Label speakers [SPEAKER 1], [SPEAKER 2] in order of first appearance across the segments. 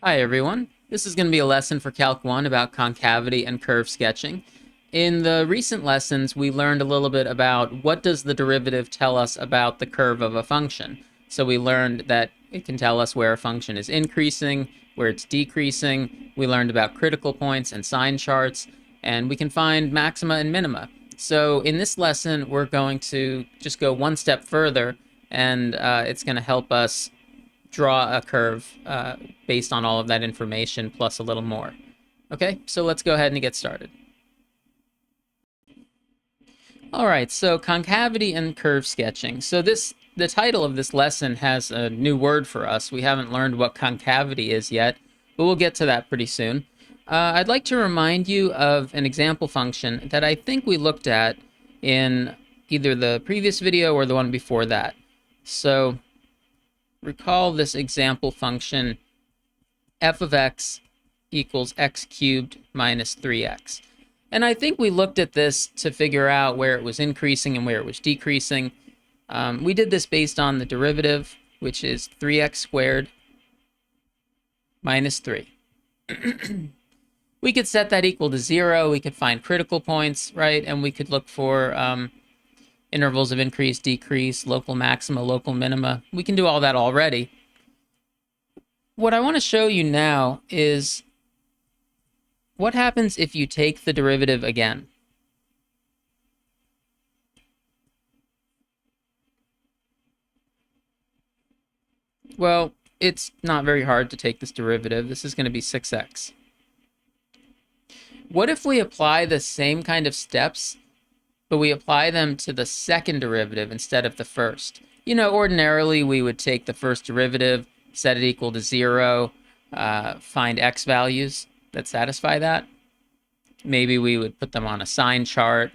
[SPEAKER 1] Hi everyone. This is going to be a lesson for Calc 1 about concavity and curve sketching. In the recent lessons, we learned a little bit about what does the derivative tell us about the curve of a function. So we learned that it can tell us where a function is increasing, where it's decreasing. We learned about critical points and sign charts, and we can find maxima and minima. So in this lesson, we're going to just go one step further, and it's going to help us draw a curve based on all of that information plus a little more. Okay, so let's go ahead and get started. All right, so concavity and curve sketching. So the title of this lesson has a new word for us. We haven't learned what concavity is yet, but we'll get to that pretty soon. I'd like to remind you of an example function that I think we looked at in either the previous video or the one before that. So recall this example function f of x equals x cubed minus 3x. And I think we looked at this to figure out where it was increasing and where it was decreasing. We did this based on the derivative, which is 3x squared minus 3. We could set that equal to 0. We could find critical points, right? And we could look for intervals of increase, decrease, local maxima, local minima. We can do all that already. What I want to show you now is what happens if you take the derivative again. Well, it's not very hard to take this derivative. This is going to be 6x. What if we apply the same kind of steps, but we apply them to the second derivative instead of the first? You know, ordinarily we would take the first derivative, set it equal to 0, find x values that satisfy that. Maybe we would put them on a sign chart.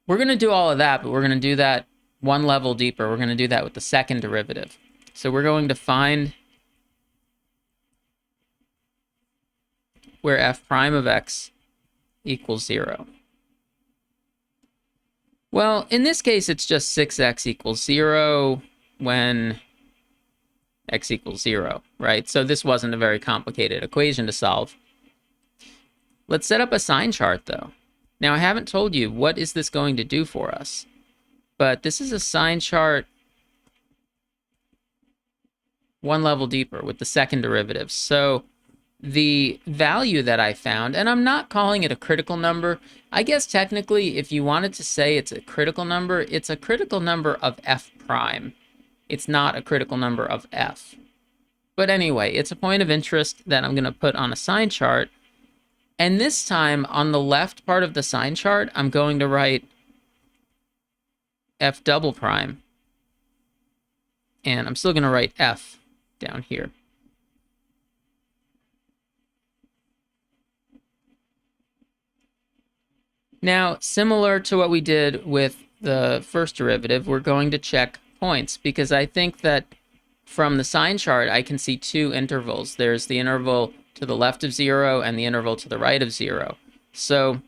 [SPEAKER 1] We're going to do all of that, but we're going to do that one level deeper. We're going to do that with the second derivative. So we're going to find where f prime of x equals 0. Well, in this case, it's just 6x equals 0 when x equals 0, right? So this wasn't a very complicated equation to solve. Let's set up a sign chart, though. Now, I haven't told you what is this going to do for us, but this is a sign chart one level deeper with the second derivative. So the value that I found, and I'm not calling it a critical number. I guess technically, if you wanted to say it's a critical number of f prime. It's not a critical number of f. But anyway, it's a point of interest that I'm going to put on a sign chart. And this time, on the left part of the sign chart, I'm going to write f double prime. And I'm still going to write f down here. Now, similar to what we did with the first derivative, we're going to check points, because I think that from the sign chart, I can see two intervals. There's the interval to the left of 0 and the interval to the right of 0. So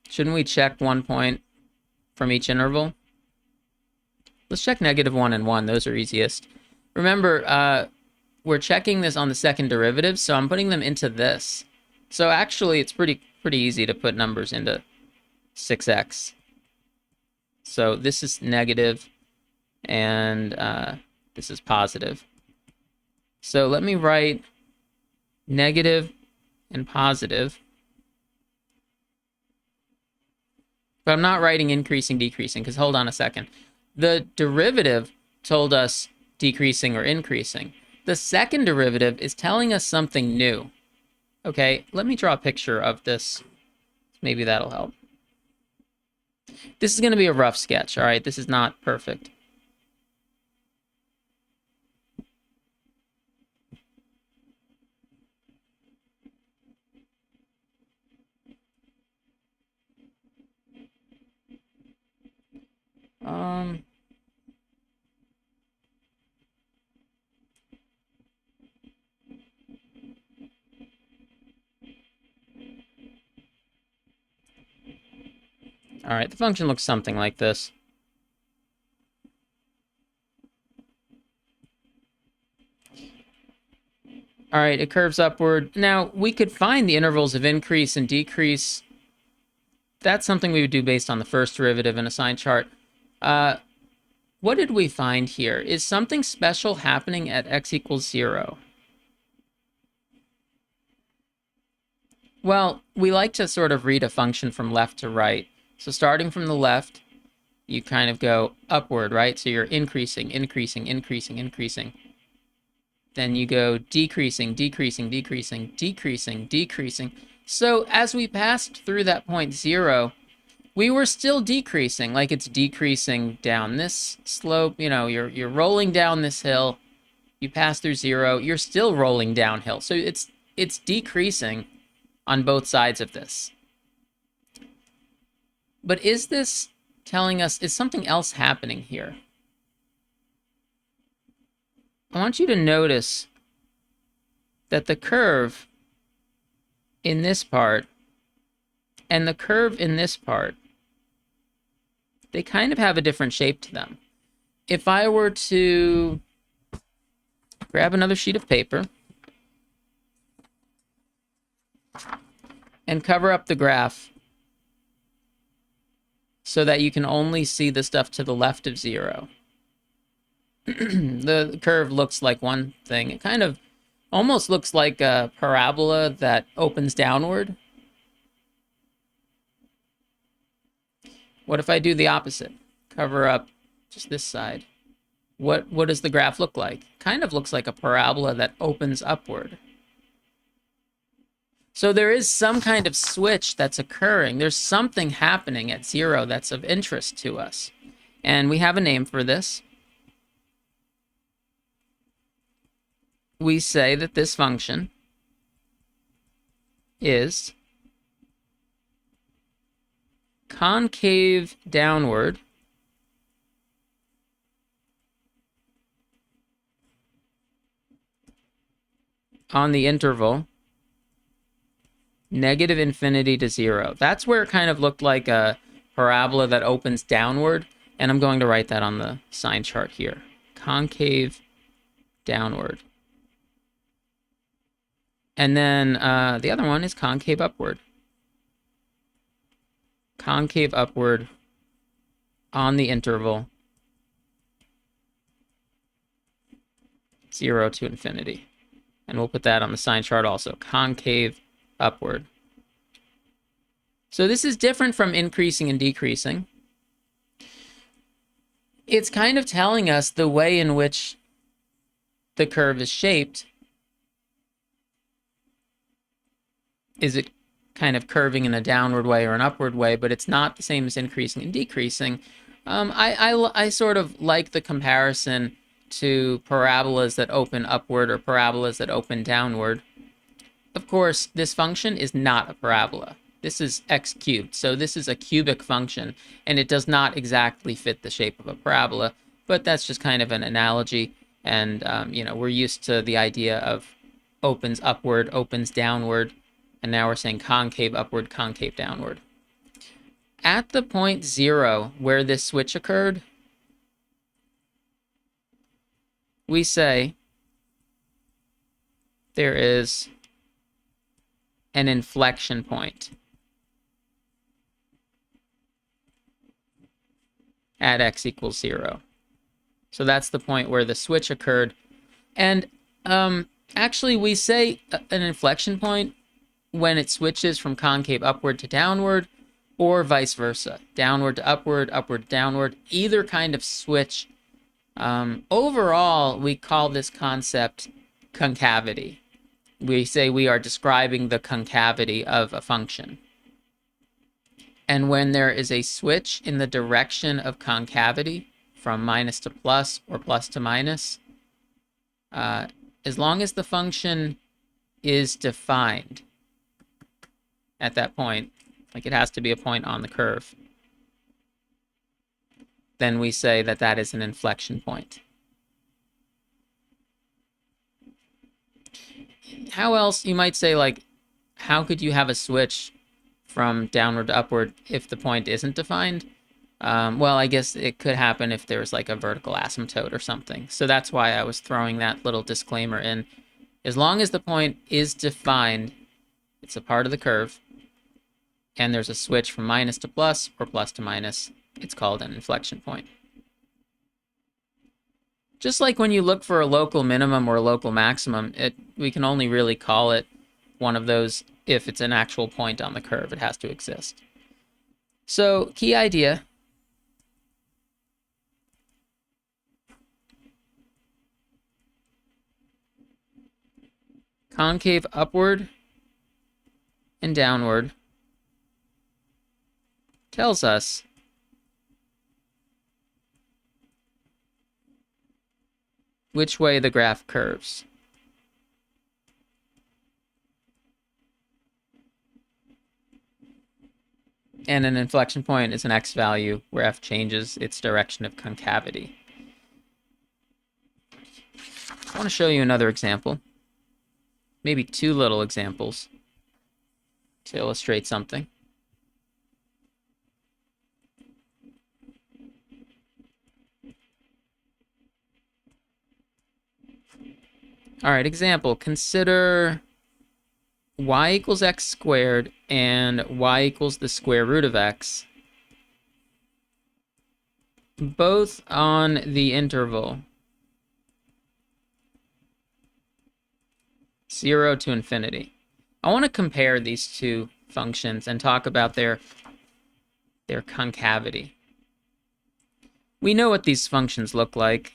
[SPEAKER 1] shouldn't we check one point from each interval? Let's check -1 and 1. Those are easiest. Remember, we're checking this on the second derivative, so I'm putting them into this. So actually, it's pretty easy to put numbers into 6x. So this is negative, and this is positive. So let me write negative and positive. But I'm not writing increasing, decreasing, because hold on a second. The derivative told us decreasing or increasing. The second derivative is telling us something new. Okay, let me draw a picture of this. Maybe that'll help. This is going to be a rough sketch, all right? This is not perfect. All right, the function looks something like this. All right, it curves upward. Now, we could find the intervals of increase and decrease. That's something we would do based on the first derivative in a sine chart. What did we find here? Is something special happening at x equals 0? Well, we like to sort of read a function from left to right. So starting from the left, you kind of go upward, right? So you're increasing, increasing, increasing, increasing. Then you go decreasing, decreasing, decreasing, decreasing, decreasing. So as we passed through that point 0, we were still decreasing, like it's decreasing down this slope. You know, you're rolling down this hill. You pass through 0, you're still rolling downhill. So it's decreasing on both sides of this. But is this telling us, is something else happening here? I want you to notice that the curve in this part and the curve in this part, they kind of have a different shape to them. If I were to grab another sheet of paper and cover up the graph so that you can only see the stuff to the left of 0. The curve looks like one thing. It kind of almost looks like a parabola that opens downward. What if I do the opposite? Cover up just this side. What does the graph look like? Kind of looks like a parabola that opens upward. So there is some kind of switch that's occurring. There's something happening at 0 that's of interest to us. And we have a name for this. We say that this function is concave downward on the interval -infinity to 0. That's where it kind of looked like a parabola that opens downward. And I'm going to write that on the sine chart here. Concave downward. And then the other one is concave upward. Concave upward on the interval 0 to infinity. And we'll put that on the sine chart also. Concave upward. So this is different from increasing and decreasing. It's kind of telling us the way in which the curve is shaped. Is it kind of curving in a downward way or an upward way? But it's not the same as increasing and decreasing. I sort of like the comparison to parabolas that open upward or parabolas that open downward. Of course, this function is not a parabola. This is x cubed, so this is a cubic function, and it does not exactly fit the shape of a parabola, but that's just kind of an analogy, and you know, we're used to the idea of opens upward, opens downward, and now we're saying concave upward, concave downward. At the point 0 where this switch occurred, we say there is an inflection point at x equals 0. So that's the point where the switch occurred. And actually, we say an inflection point when it switches from concave upward to downward, or vice versa, downward to upward, upward to downward, either kind of switch. Overall, we call this concept concavity. We say we are describing the concavity of a function. And when there is a switch in the direction of concavity, from minus to plus or plus to minus, as long as the function is defined at that point, like it has to be a point on the curve, then we say that that is an inflection point. How else, you might say, like, how could you have a switch from downward to upward if the point isn't defined? Well, I guess it could happen if there's like a vertical asymptote or something. So that's why I was throwing that little disclaimer in. As long as the point is defined, it's a part of the curve, and there's a switch from minus to plus or plus to minus, it's called an inflection point. Just like when you look for a local minimum or a local maximum, we can only really call it one of those if it's an actual point on the curve. It has to exist. So, key idea. Concave upward and downward tells us which way the graph curves. And an inflection point is an x value where f changes its direction of concavity. I want to show you another example. Maybe two little examples to illustrate something. All right, example. Consider y equals x squared and y equals the square root of x, both on the interval 0 to infinity. I want to compare these two functions and talk about their concavity. We know what these functions look like.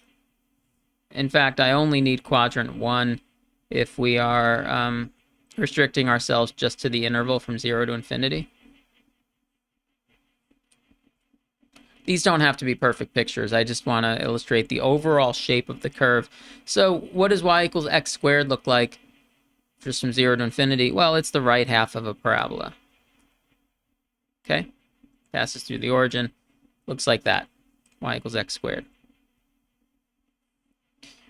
[SPEAKER 1] In fact, I only need quadrant 1 if we are restricting ourselves just to the interval from 0 to infinity. These don't have to be perfect pictures. I just want to illustrate the overall shape of the curve. So what does y equals x squared look like just from 0 to infinity? Well, it's the right half of a parabola. Okay? Passes through the origin. Looks like that. Y equals x squared.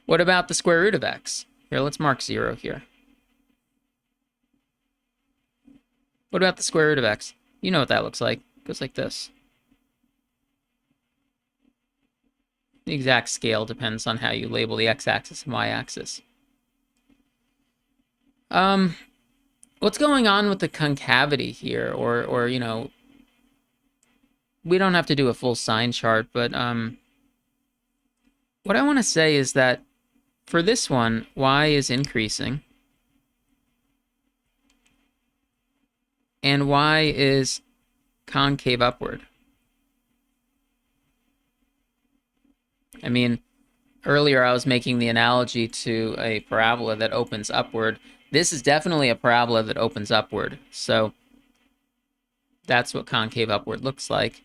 [SPEAKER 1] What about the square root of x? Here, let's mark 0 here. What about the square root of x? You know what that looks like. It goes like this. The exact scale depends on how you label the x-axis and y-axis. What's going on with the concavity here? Or you know, we don't have to do a full sign chart, but what I want to say is that for this one, y is increasing, and y is concave upward. I mean, earlier I was making the analogy to a parabola that opens upward. This is definitely a parabola that opens upward, so that's what concave upward looks like.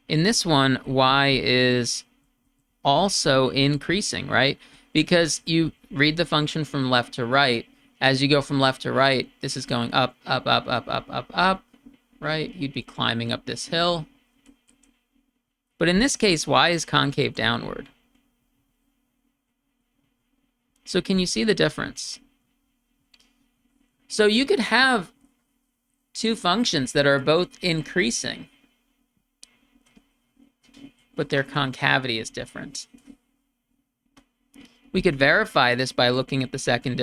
[SPEAKER 1] In this one, y is also increasing, right? Because you read the function from left to right. As you go from left to right, this is going up, up, up, up, up, up, up, right? You'd be climbing up this hill. But in this case, y is concave downward. So can you see the difference? So you could have two functions that are both increasing, but their concavity is different. We could verify this by looking at the second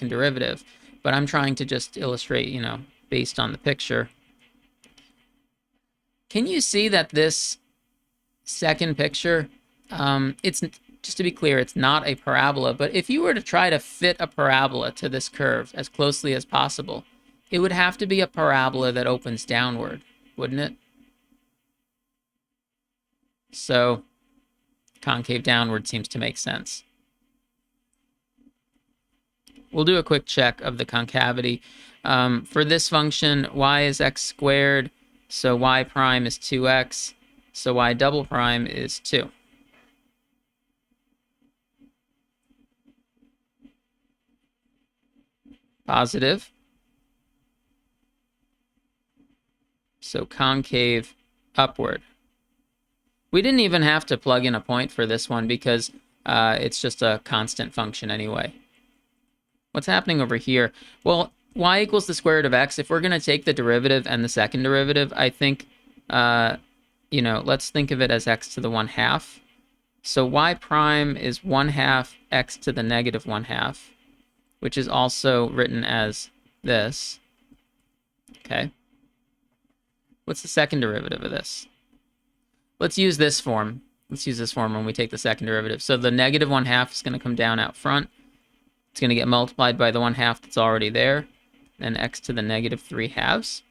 [SPEAKER 1] derivative, but I'm trying to just illustrate, you know, based on the picture. Can you see that this second picture, it's, just to be clear, it's not a parabola, but if you were to try to fit a parabola to this curve as closely as possible, it would have to be a parabola that opens downward, wouldn't it? So concave downward seems to make sense. We'll do a quick check of the concavity. For this function, y is x squared, so y prime is 2x, so y double prime is 2. Positive. So concave upward. We didn't even have to plug in a point for this one because it's just a constant function anyway. What's happening over here? Well, y equals the square root of x. If we're going to take the derivative and the second derivative, I think, you know, let's think of it as x to the 1/2. So y prime is 1/2 x to the negative 1/2, which is also written as this. Okay. What's the second derivative of this? Let's use this form. Let's use this form when we take the second derivative. So the negative 1/2 is going to come down out front. It's going to get multiplied by the 1/2 that's already there. Then x to the negative 3/2.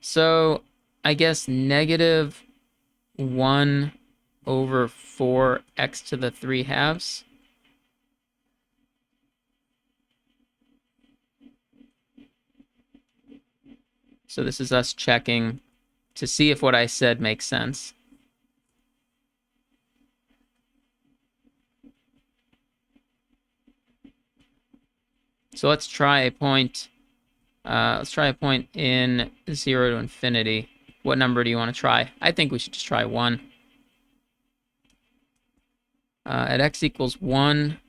[SPEAKER 1] So I guess negative 1 over 4 x to the 3/2. So this is us checking to see if what I said makes sense. So let's try a point. Let's try a point in 0 to infinity. What number do you want to try? I think we should just try 1. At x equals 1,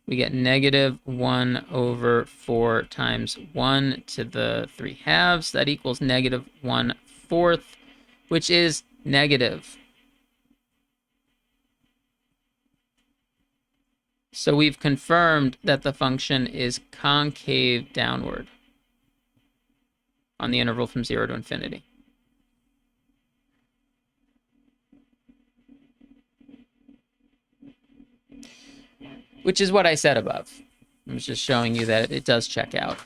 [SPEAKER 1] we get negative 1 over 4 times 1 to the 3/2. That equals negative 1/4, which is negative. So we've confirmed that the function is concave downward on the interval from 0 to infinity. Which is what I said above. I was just showing you that it does check out.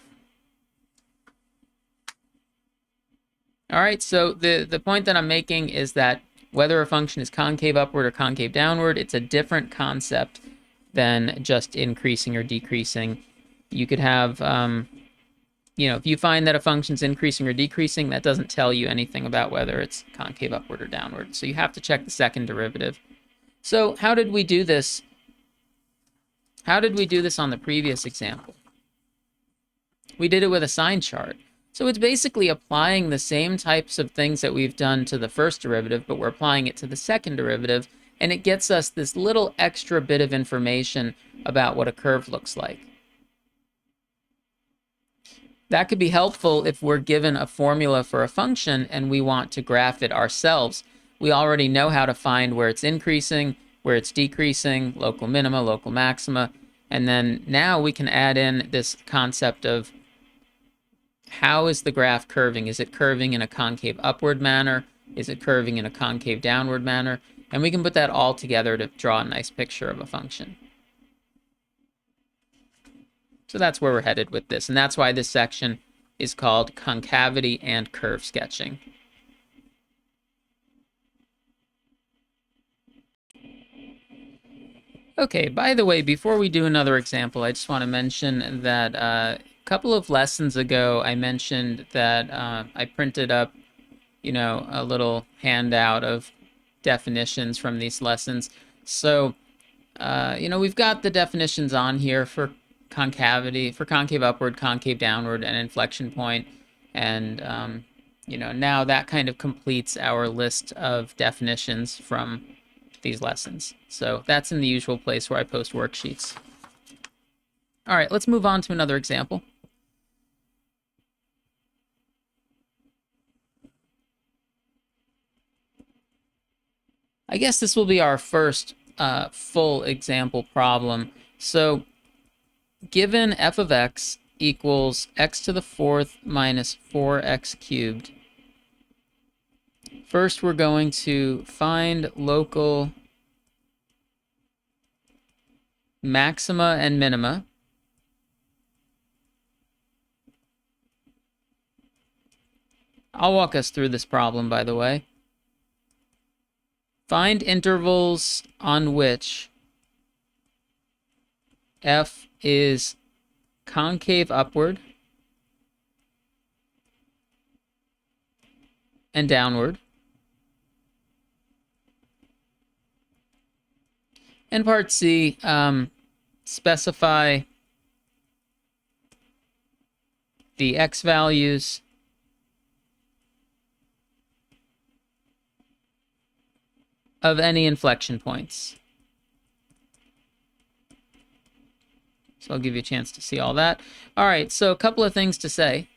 [SPEAKER 1] All right, so the point that I'm making is that whether a function is concave upward or concave downward, it's a different concept than just increasing or decreasing. You could have, if you find that a function's increasing or decreasing, that doesn't tell you anything about whether it's concave upward or downward. So you have to check the second derivative. So how did we do this? How did we do this on the previous example? We did it with a sign chart. So it's basically applying the same types of things that we've done to the first derivative, but we're applying it to the second derivative, and it gets us this little extra bit of information about what a curve looks like. That could be helpful if we're given a formula for a function and we want to graph it ourselves. We already know how to find where it's increasing, where it's decreasing, local minima, local maxima, and then now we can add in this concept of how is the graph curving? Is it curving in a concave upward manner? Is it curving in a concave downward manner? And we can put that all together to draw a nice picture of a function. So that's where we're headed with this. And that's why this section is called concavity and curve sketching. Okay, by the way, before we do another example, I just want to mention that a couple of lessons ago, I mentioned that I printed up, a little handout of definitions from these lessons. So, we've got the definitions on here for concavity, for concave upward, concave downward, and inflection point. And, now that kind of completes our list of definitions from these lessons. So that's in the usual place where I post worksheets. All right, let's move on to another example. I guess this will be our first full example problem. So given f of x equals x to the 4th minus 4x cubed, first we're going to find local maxima and minima. I'll walk us through this problem, by the way. Find intervals on which f is concave upward and downward. And part C, specify the x values of any inflection points. So I'll give you a chance to see all that. All right, so a couple of things to say.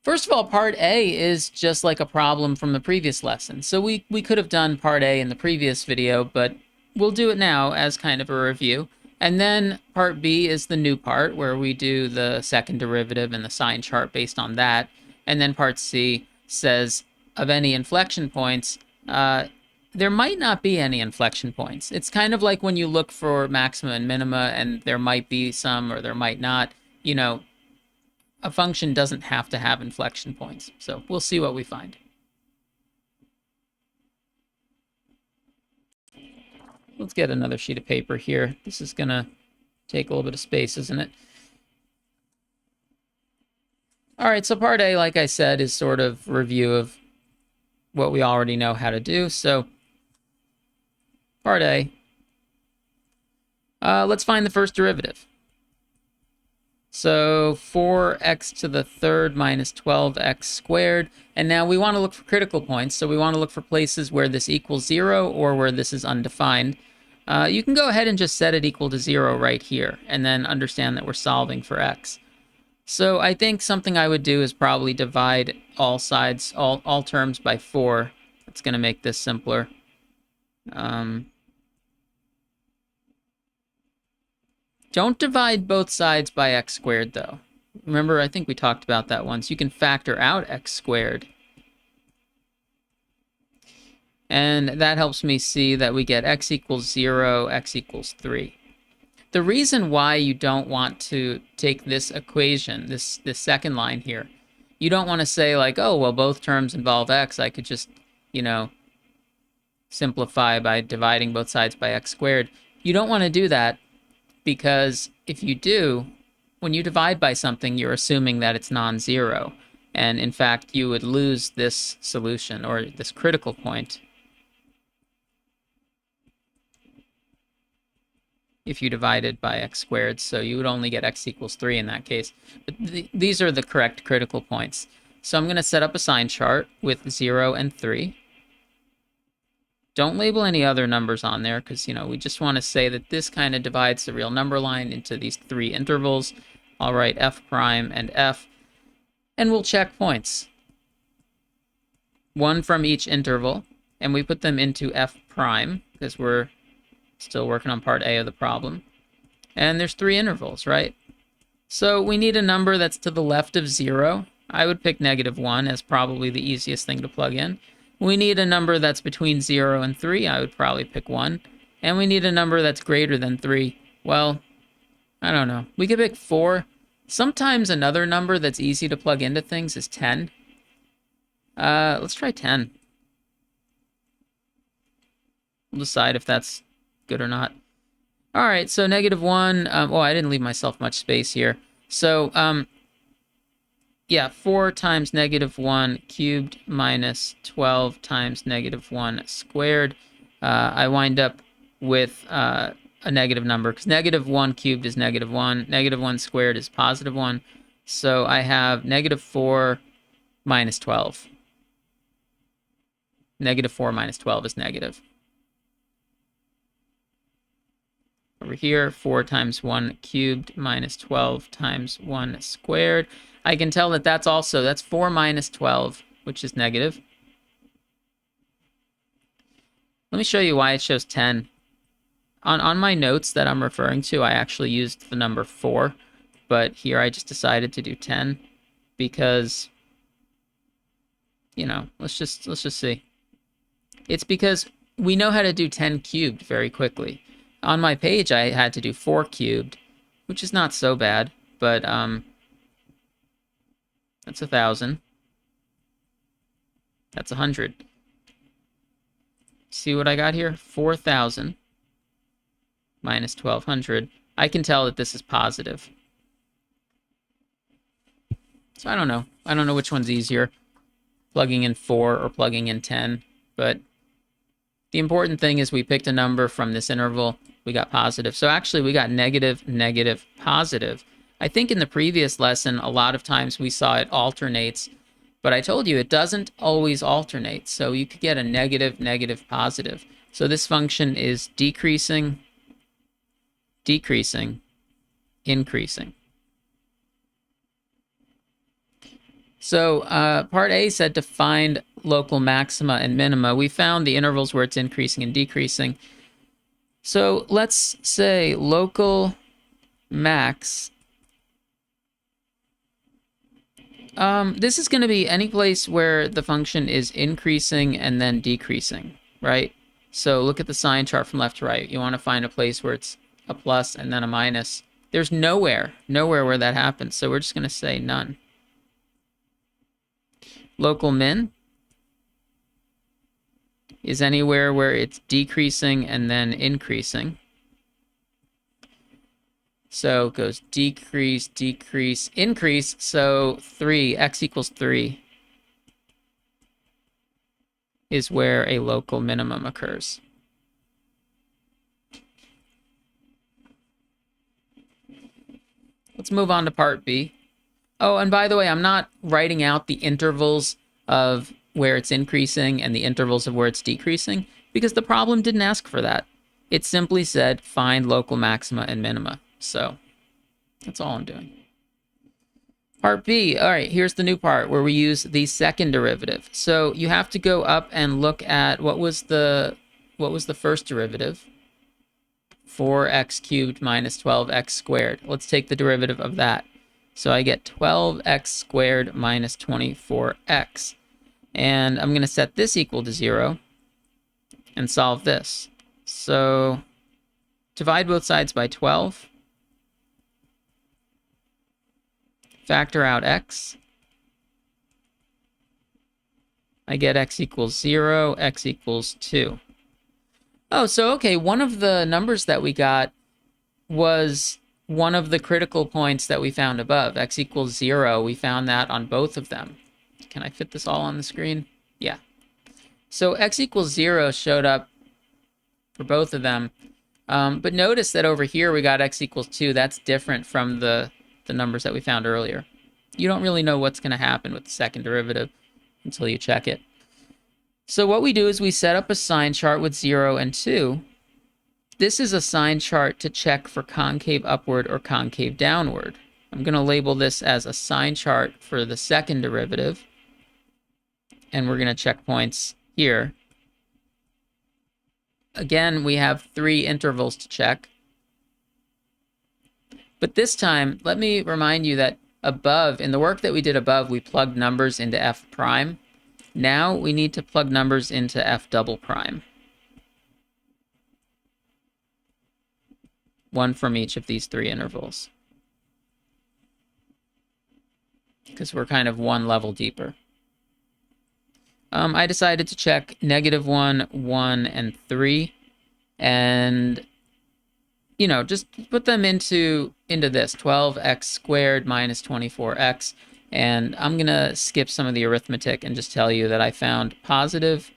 [SPEAKER 1] First of all, part A is just like a problem from the previous lesson. So we could have done part A in the previous video, but we'll do it now as kind of a review. And then part B is the new part where we do the second derivative and the sign chart based on that. And then part C says of any inflection points, there might not be any inflection points. It's kind of like when you look for maxima and minima and there might be some or there might not. You know, a function doesn't have to have inflection points. So we'll see what we find. Let's get another sheet of paper here. This is going to take a little bit of space, isn't it? All right, so part A, like I said, is sort of review of what we already know how to do. So part A, let's find the first derivative. So 4x to the third minus 12x squared. And now we want to look for critical points. So we want to look for places where this equals 0 or where this is undefined. You can go ahead and just set it equal to 0 right here and then understand that we're solving for x. So I think something I would do is probably divide all sides, all terms by 4. That's going to make this simpler. Don't divide both sides by x squared, though. Remember, I think we talked about that once. You can factor out x squared. And that helps me see that we get x equals 0, x equals 3. The reason why you don't want to take this equation, this second line here, you don't want to say like, oh, well, both terms involve x. I could just, you know, simplify by dividing both sides by x squared. You don't want to do that because if you do, when you divide by something, you're assuming that it's non-zero. And in fact, you would lose this solution or this critical point if you divided by x squared, so you would only get x equals 3 in that case. But these are the correct critical points. So I'm going to set up a sign chart with 0 and 3. Don't label any other numbers on there because, you know, we just want to say that this kind of divides the real number line into these 3 intervals. I'll write f prime and f, and we'll check points. One from each interval, and we put them into f prime because we're still working on part A of the problem. And there's 3 intervals, right? So we need a number that's to the left of 0. I would pick -1 as probably the easiest thing to plug in. We need a number that's between 0 and 3. I would probably pick 1. And we need a number that's greater than 3. Well, I don't know. We could pick 4. Sometimes another number that's easy to plug into things is 10. Let's try 10. We'll decide if that's good or not. All right, so -1. Oh, I didn't leave myself much space here. So, yeah, 4 times -1 cubed minus 12 times -1 squared. I wind up with a negative number because -1 cubed is -1. -1 squared is +1. So I have -4 minus 12. -4 minus 12 is negative. Over here, 4 times 1 cubed minus 12 times 1 squared. I can tell that that's 4 minus 12, which is negative. Let me show you why it shows 10. On my notes that I'm referring to, I actually used the number 4, but here I just decided to do 10 because, you know, let's just see. It's because we know how to do 10 cubed very quickly. On my page, I had to do 4 cubed, which is not so bad, but that's 1,000. That's 100. See what I got here? 4,000 minus 1,200. I can tell that this is positive. So I don't know. I don't know which one's easier, plugging in 4 or plugging in 10, but the important thing is we picked a number from this interval. We got positive. So actually, we got negative, negative, positive. I think in the previous lesson, a lot of times we saw it alternates, but I told you it doesn't always alternate. So you could get a negative, negative, positive. So this function is decreasing, decreasing, increasing. So part A said to find local maxima and minima. We found the intervals where it's increasing and decreasing. So let's say local max. This is going to be any place where the function is increasing and then decreasing, right? So look at the sign chart from left to right. You want to find a place where it's a plus and then a minus. There's nowhere where that happens. So we're just going to say none. Local min is anywhere where it's decreasing and then increasing. So it goes decrease, decrease, increase. So 3, x equals 3 is where a local minimum occurs. Let's move on to part B. Oh, and by the way, I'm not writing out the intervals of where it's increasing and the intervals of where it's decreasing because the problem didn't ask for that. It simply said find local maxima and minima. So that's all I'm doing. Part B, all right, here's the new part where we use the second derivative. So you have to go up and look at what was the first derivative? 4x cubed minus 12x squared. Let's take the derivative of that. So I get 12x squared minus 24x. And I'm going to set this equal to 0 and solve this. So divide both sides by 12. Factor out x. I get x equals 0, x equals 2. Oh, so okay, one of the numbers that we got was one of the critical points that we found above, x equals 0. We found that on both of them. Can I fit this all on the screen? Yeah. So x equals 0 showed up for both of them. But notice that over here we got x equals 2. That's different from the numbers that we found earlier. You don't really know what's going to happen with the second derivative until you check it. So what we do is we set up a sign chart with 0 and 2. This is a sign chart to check for concave upward or concave downward. I'm going to label this as a sign chart for the second derivative. And we're going to check points here. Again, we have 3 intervals to check. But this time, let me remind you that above, in the work that we did above, we plugged numbers into f prime. Now we need to plug numbers into f double prime. One from each of these 3 intervals. Because we're kind of one level deeper. I decided to check -1, 1, and 3. And, you know, just put them into this, 12x squared minus 24x. And I'm going to skip some of the arithmetic and just tell you that I found positive,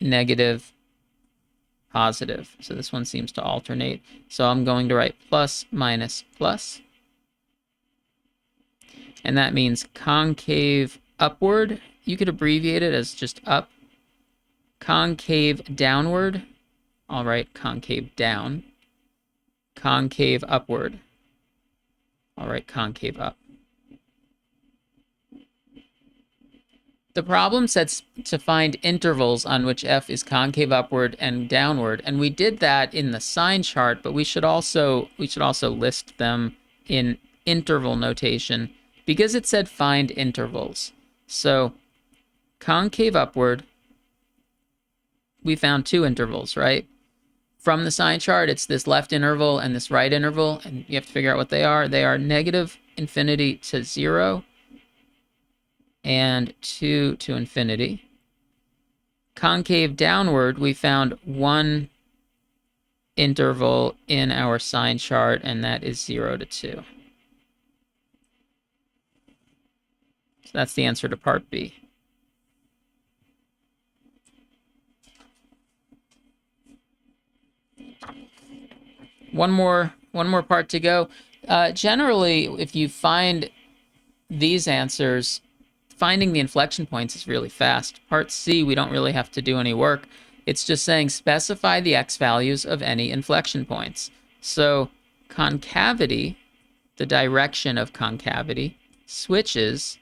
[SPEAKER 1] negative, positive. So this one seems to alternate. So I'm going to write plus, minus, plus. And that means concave upward. You could abbreviate it as just up. Concave downward. I'll write concave down. Concave upward. I'll write concave up. The problem says to find intervals on which f is concave upward and downward, and we did that in the sign chart, but we should also list them in interval notation because it said find intervals. So concave upward, we found 2 intervals, right? From the sign chart, it's this left interval and this right interval, and you have to figure out what they are. They are -infinity to 0 and 2 to infinity. Concave downward, we found 1 interval in our sign chart, and that is 0 to 2. So that's the answer to part B. One more part to go. Generally, if you find these answers, finding the inflection points is really fast. Part C, we don't really have to do any work. It's just saying specify the x values of any inflection points. So concavity, the direction of concavity, switches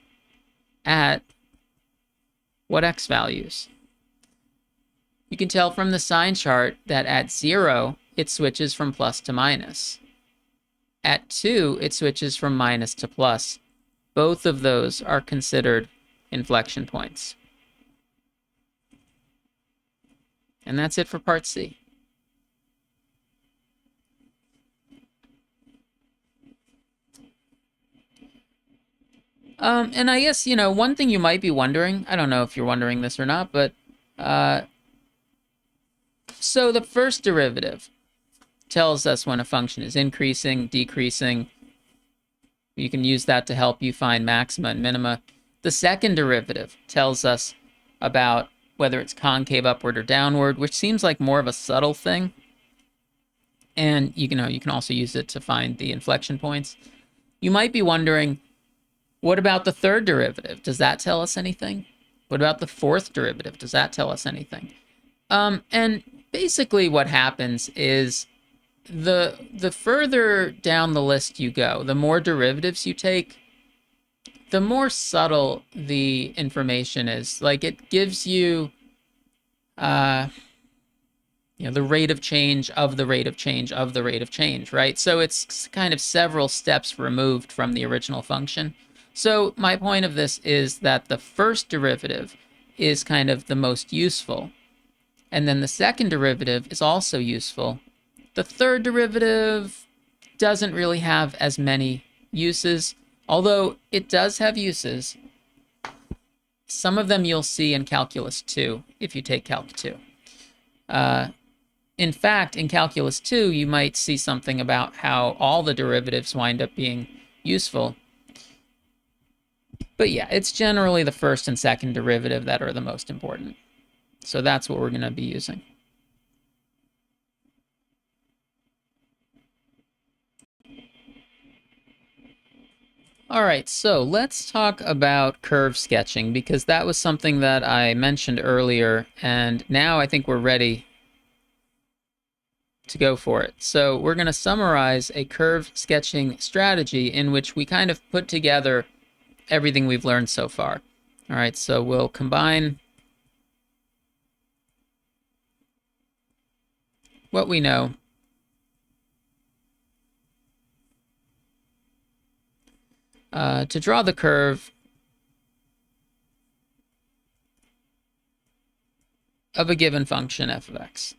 [SPEAKER 1] at what x values? You can tell from the sign chart that at 0, it switches from plus to minus. At 2, it switches from minus to plus. Both of those are considered inflection points. And that's it for part C. And I guess, one thing you might be wondering, I don't know if you're wondering this or not, but so the first derivative tells us when a function is increasing, decreasing. You can use that to help you find maxima and minima. The second derivative tells us about whether it's concave upward or downward, which seems like more of a subtle thing. And you can also use it to find the inflection points. You might be wondering, what about the third derivative? Does that tell us anything? What about the fourth derivative? Does that tell us anything? And basically what happens is the further down the list you go, the more derivatives you take, the more subtle the information is. Like, it gives you, the rate of change of the rate of change of the rate of change, right? So it's kind of several steps removed from the original function. So my point of this is that the first derivative is kind of the most useful. And then the second derivative is also useful. The third derivative doesn't really have as many uses, although it does have uses. Some of them you'll see in Calculus 2, if you take Calc 2. In fact, in Calculus 2, you might see something about how all the derivatives wind up being useful. But yeah, it's generally the first and second derivative that are the most important. So that's what we're going to be using. All right, so let's talk about curve sketching, because that was something that I mentioned earlier, and now I think we're ready to go for it. So we're going to summarize a curve sketching strategy in which we kind of put together everything we've learned so far. All right, so we'll combine what we know to draw the curve of a given function f of x.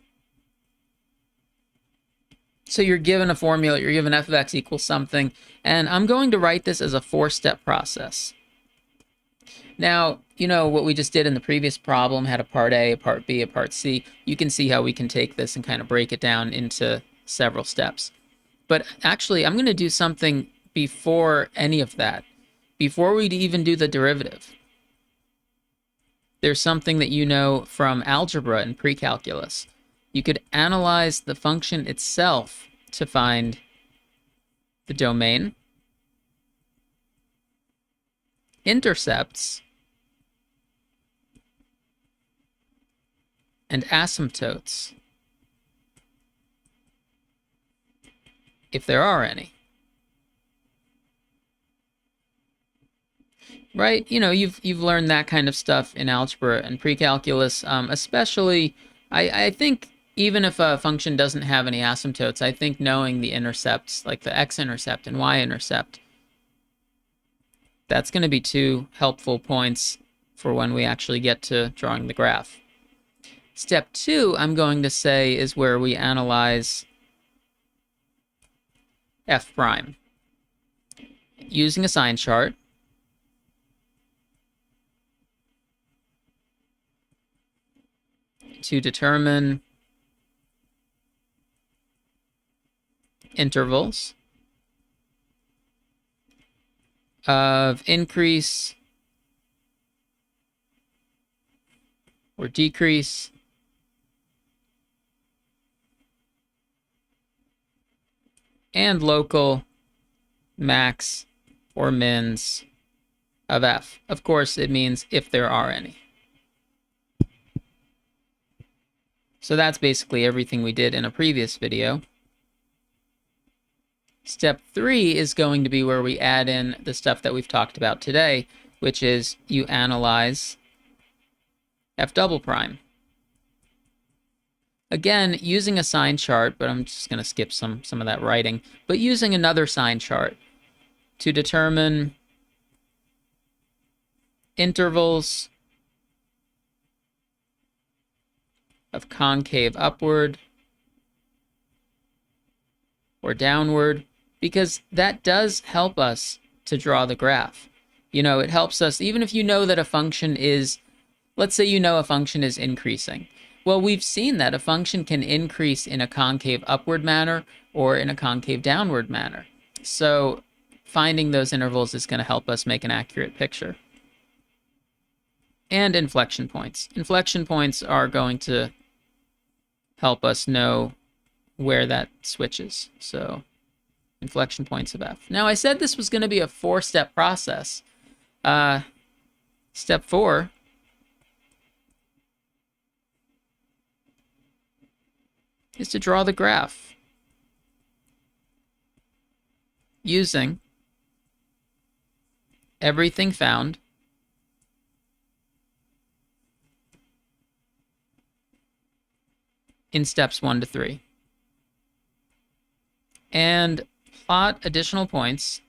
[SPEAKER 1] So you're given a formula, you're given f of x equals something, and I'm going to write this as a 4-step process. Now, what we just did in the previous problem had a part A, a part B, a part C. You can see how we can take this and kind of break it down into several steps. But actually, I'm going to do something before any of that, before we even do the derivative. There's something that you know from algebra and pre-calculus. You could analyze the function itself to find the domain, intercepts, and asymptotes, if there are any. Right? You've learned that kind of stuff in algebra and pre-calculus, especially, I think, even if a function doesn't have any asymptotes, I think knowing the intercepts, like the x-intercept and y-intercept, that's going to be 2 helpful points for when we actually get to drawing the graph. Step 2, I'm going to say, is where we analyze f prime using a sign chart. To determine intervals of increase or decrease and local max or mins of f. Of course, it means if there are any. So that's basically everything we did in a previous video. Step 3 is going to be where we add in the stuff that we've talked about today, which is you analyze f double prime. Again, using a sign chart, but I'm just going to skip some of that writing, but using another sign chart to determine intervals of concave upward or downward, because that does help us to draw the graph. You know, it helps us, even if you know that a function is, let's say you know a function is increasing. Well, we've seen that a function can increase in a concave upward manner or in a concave downward manner. So finding those intervals is going to help us make an accurate picture. And inflection points. Inflection points are going to help us know where that switches. So inflection points of f. Now, I said this was going to be a 4-step process. Step 4 is to draw the graph using everything found in steps 1 to 3. And plot additional points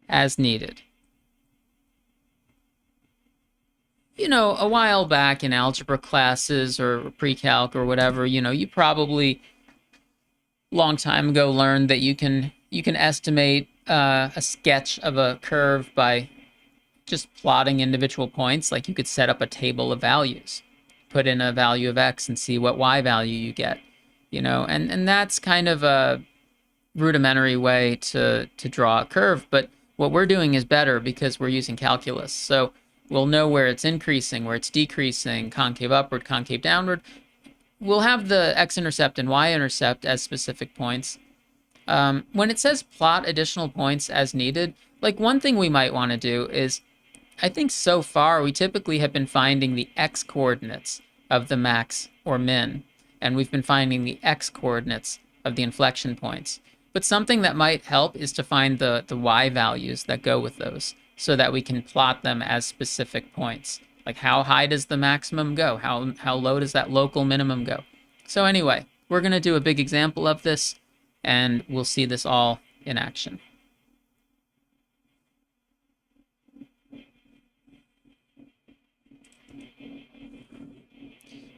[SPEAKER 1] as needed. You know, a while back in algebra classes or pre-calc or whatever, you know, you probably long time ago learned that you can estimate a sketch of a curve by just plotting individual points. Like you could set up a table of values, put in a value of x and see what y value you get, you know, and that's kind of a rudimentary way to draw a curve. But what we're doing is better because we're using calculus. So we'll know where it's increasing, where it's decreasing, concave upward, concave downward. We'll have the x-intercept and y-intercept as specific points. When it says plot additional points as needed, like one thing we might want to do is, I think so far we typically have been finding the x-coordinates of the max or min, and we've been finding the x-coordinates of the inflection points. But something that might help is to find the y values that go with those so that we can plot them as specific points. Like how high does the maximum go? How low does that local minimum go? So anyway, we're going to do a big example of this, and we'll see this all in action.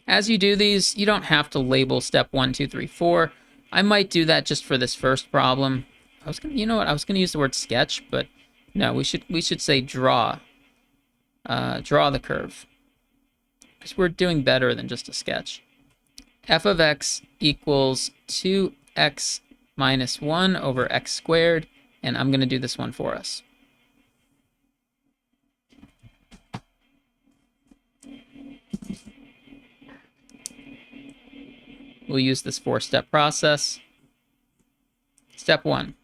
[SPEAKER 1] As you do these, you don't have to label step 1, 2, 3, 4. I might do that just for this first problem. You know what? I was gonna use the word sketch, but no, we should say draw. Draw the curve, because we're doing better than just a sketch. F of x equals 2x minus 1 over x squared, and I'm gonna do this one for us. We'll use this 4-step process. Step 1.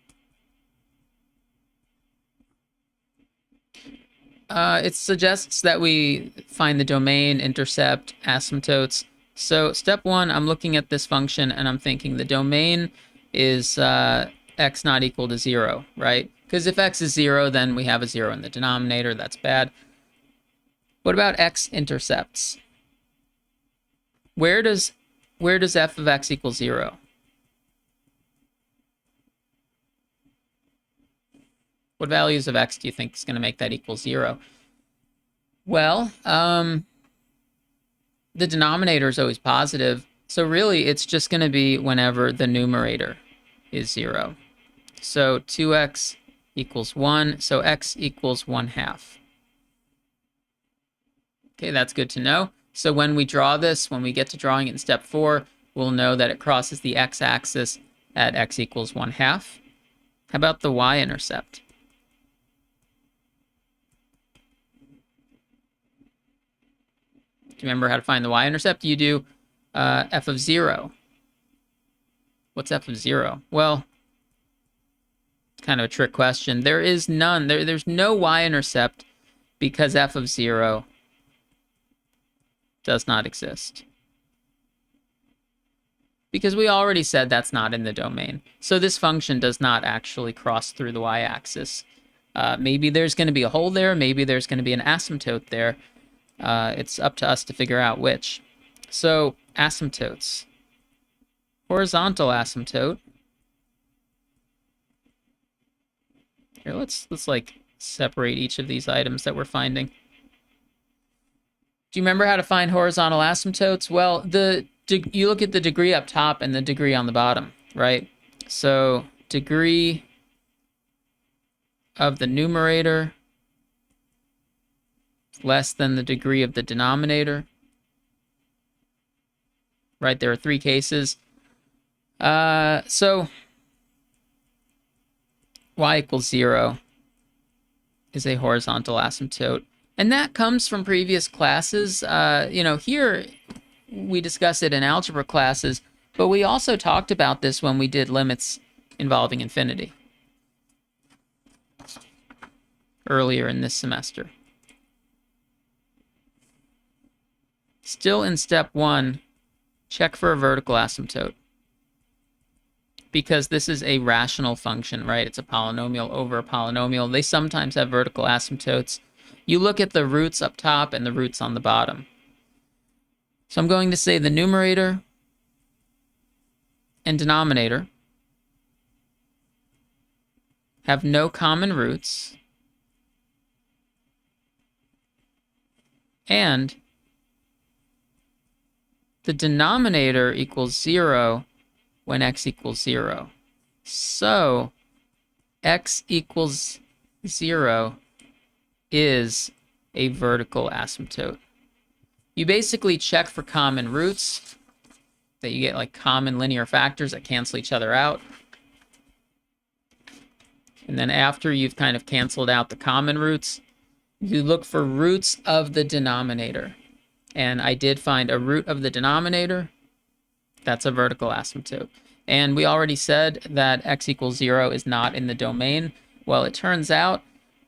[SPEAKER 1] It suggests that we find the domain, intercept, asymptotes. So step 1, I'm looking at this function and I'm thinking the domain is x not equal to 0, right? Because if x is 0, then we have a 0 in the denominator. That's bad. What about x-intercepts? Where does f of x equal 0? What values of x do you think is going to make that equal 0? Well, the denominator is always positive, so really it's just going to be whenever the numerator is 0. So 2x equals 1, so x equals 1/2. Okay, that's good to know. So when we draw this, when we get to drawing it in step 4, we'll know that it crosses the x-axis at x equals 1/2. How about the y-intercept? Do you remember how to find the y-intercept? You do f of 0. What's f of 0? Well, it's kind of a trick question. There is none. There's no y-intercept because f of 0 does not exist. because we already said that's not in the domain. So this function does not actually cross through the y-axis. Maybe there's going to be a hole there. Maybe there's going to be an asymptote there. It's up to us to figure out which. So asymptotes. Horizontal asymptote. Here, let's like separate each of these items that we're finding. Do you remember how to find horizontal asymptotes? Well, you look at the degree up top and the degree on the bottom, right? So degree of the numerator less than the degree of the denominator. Right, there are three cases. So y equals 0 is a horizontal asymptote. And that comes from previous classes. Here we discuss it in algebra classes, but we also talked about this when we did limits involving infinity earlier in this semester. Still in step 1, check for a vertical asymptote, because this is a rational function, right? It's a polynomial over a polynomial. They sometimes have vertical asymptotes. You look at the roots up top and the roots on the bottom. So I'm going to say the numerator and denominator have no common roots, and the denominator equals 0 when x equals 0. So x equals 0 is a vertical asymptote. You basically check for common roots, that you get like common linear factors that cancel each other out. And then after you've kind of canceled out the common roots, you look for roots of the denominator. And I did find a root of the denominator. That's a vertical asymptote. And we already said that x equals 0 is not in the domain. Well, it turns out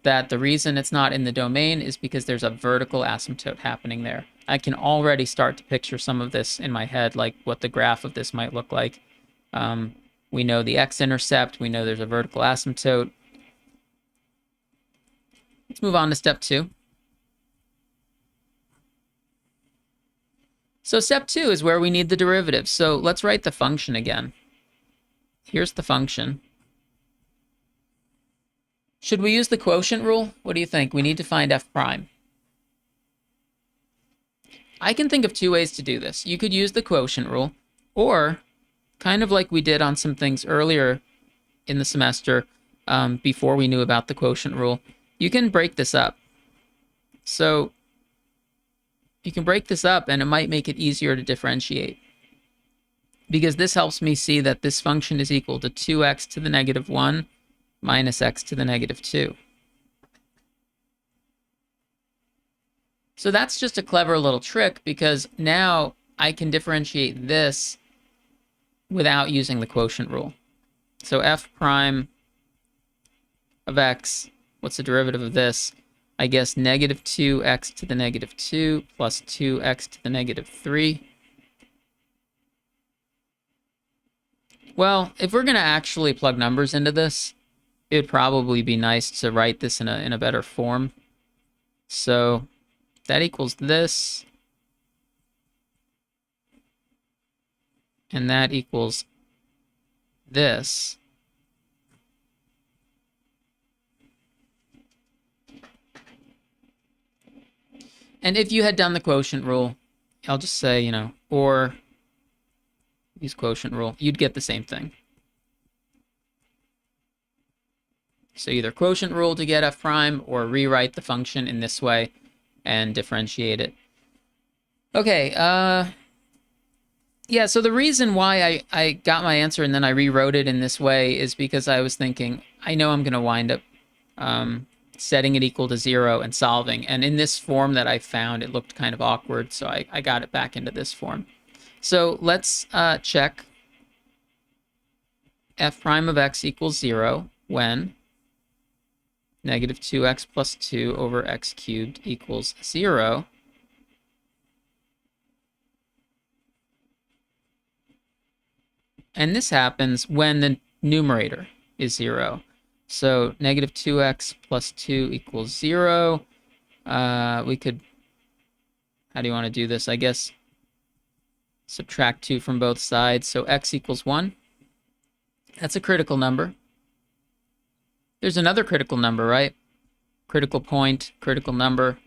[SPEAKER 1] that the reason it's not in the domain is because there's a vertical asymptote happening there. I can already start to picture some of this in my head, like what the graph of this might look like. We know the x-intercept. We know there's a vertical asymptote. Let's move on to step 2. So step 2 is where we need the derivative. So let's write the function again. Here's the function. Should we use the quotient rule? What do you think? We need to find f prime. I can think of two ways to do this. You could use the quotient rule, or kind of like we did on some things earlier in the semester, before we knew about the quotient rule, you can break this up. So you can break this up and it might make it easier to differentiate, because this helps me see that this function is equal to 2x to the negative 1 minus x to the negative 2. So that's just a clever little trick, because now I can differentiate this without using the quotient rule. So f prime of x, what's the derivative of this? I guess negative 2x to the negative 2 plus 2x to the negative 3. Well, if we're going to actually plug numbers into this, it would probably be nice to write this in a better form. So that equals this, and that equals this. And if you had done the quotient rule, I'll just say, or use quotient rule, you'd get the same thing. So either quotient rule to get f prime, or rewrite the function in this way and differentiate it. Okay, yeah, so the reason why I got my answer and then I rewrote it in this way is because I was thinking, I know I'm going to wind up setting it equal to 0 and solving. And in this form that I found, it looked kind of awkward, so I got it back into this form. So let's check f prime of x equals 0 when negative 2x plus 2 over x cubed equals 0. And this happens when the numerator is 0. So negative 2x plus 2 equals 0. We could, how do you want to do this? I guess subtract 2 from both sides. So x equals 1. That's a critical number. There's another critical number, right? Critical point, critical number.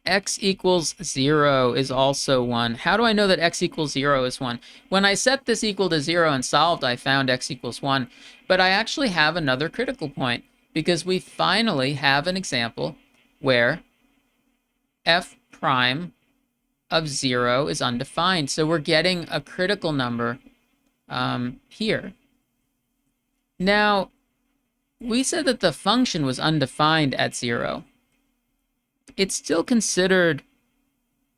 [SPEAKER 1] X equals 0 is also 1. How do I know that x equals 0 is 1? When I set this equal to 0 and solved, I found x equals 1. But I actually have another critical point because we finally have an example where f prime of 0 is undefined. So we're getting a critical number here. Now, we said that the function was undefined at 0. It's still considered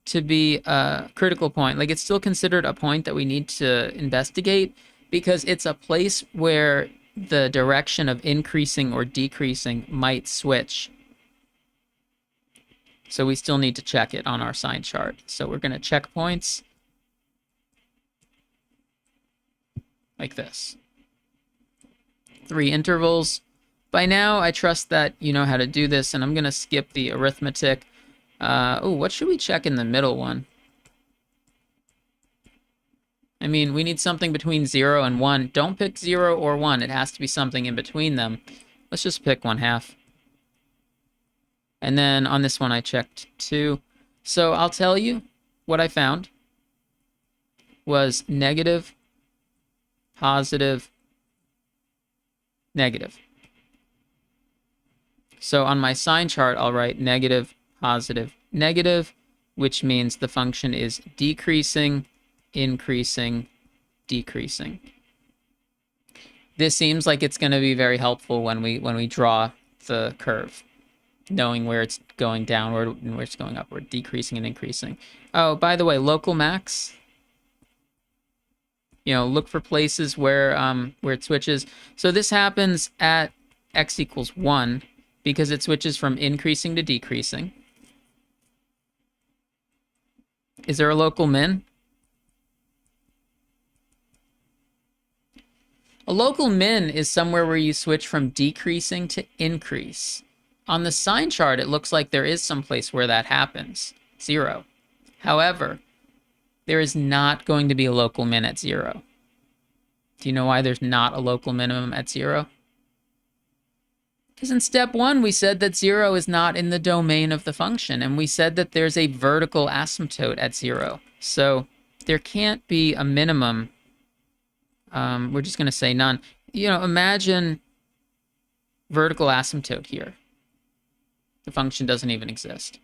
[SPEAKER 1] to be a critical point. Like, it's still considered a point that we need to investigate because it's a place where the direction of increasing or decreasing might switch. So we still need to check it on our sign chart. So we're going to check points like this. 3 intervals. By now, I trust that you know how to do this, and I'm going to skip the arithmetic. Oh, what should we check in the middle one? I mean, we need something between 0 and 1. Don't pick 0 or 1. It has to be something in between them. Let's just pick 1/2. And then on this one, I checked 2. So I'll tell you what I found was negative, positive, negative. So on my sign chart, I'll write negative, positive, negative, which means the function is decreasing, increasing, decreasing. This seems like it's going to be very helpful when we draw the curve, knowing where it's going downward and where it's going upward, decreasing and increasing. Oh, by the way, local max. You know, look for places where it switches. So this happens at x equals 1 because it switches from increasing to decreasing. Is there a local min? A local min is somewhere where you switch from decreasing to increase. On the sign chart, it looks like there is some place where that happens, 0. However, there is not going to be a local min at 0. Do you know why there's not a local minimum at 0? Because in step 1, we said that 0 is not in the domain of the function, and we said that there's a vertical asymptote at 0. So there can't be a minimum. We're just going to say none. You know, imagine vertical asymptote here. The function doesn't even exist.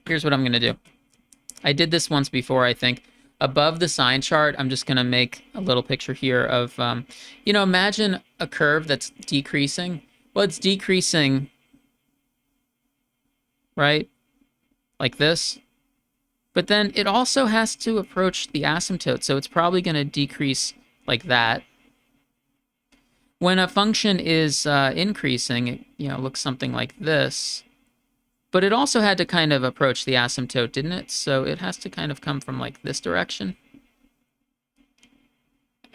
[SPEAKER 1] Here's what I'm going to do. I did this once before, I think. Above the sign chart, I'm just going to make a little picture here of, you know, imagine a curve that's decreasing. Well, it's decreasing, right? Like this. But then it also has to approach the asymptote, so it's probably going to decrease like that. When a function is increasing, it, you know, looks something like this. But it also had to kind of approach the asymptote, didn't it? So it has to kind of come from like this direction.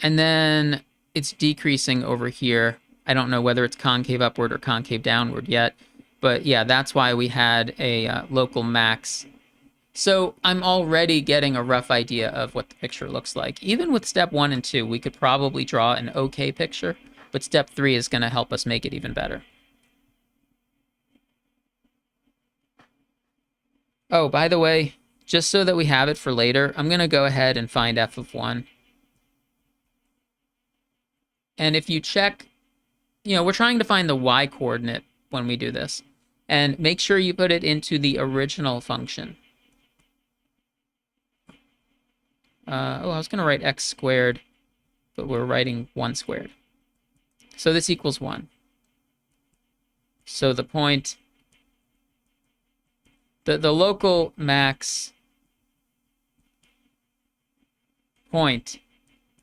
[SPEAKER 1] And then it's decreasing over here. I don't know whether it's concave upward or concave downward yet. But yeah, that's why we had a local max. So I'm already getting a rough idea of what the picture looks like. Even with step 1 and 2, we could probably draw an okay picture. But step 3 is going to help us make it even better. Oh, by the way, just so that we have it for later, I'm going to go ahead and find f of 1. And if you check, you know, we're trying to find the y coordinate when we do this. And make sure you put it into the original function. I was going to write x squared, but we're writing 1 squared. So this equals 1. So the point... The local max point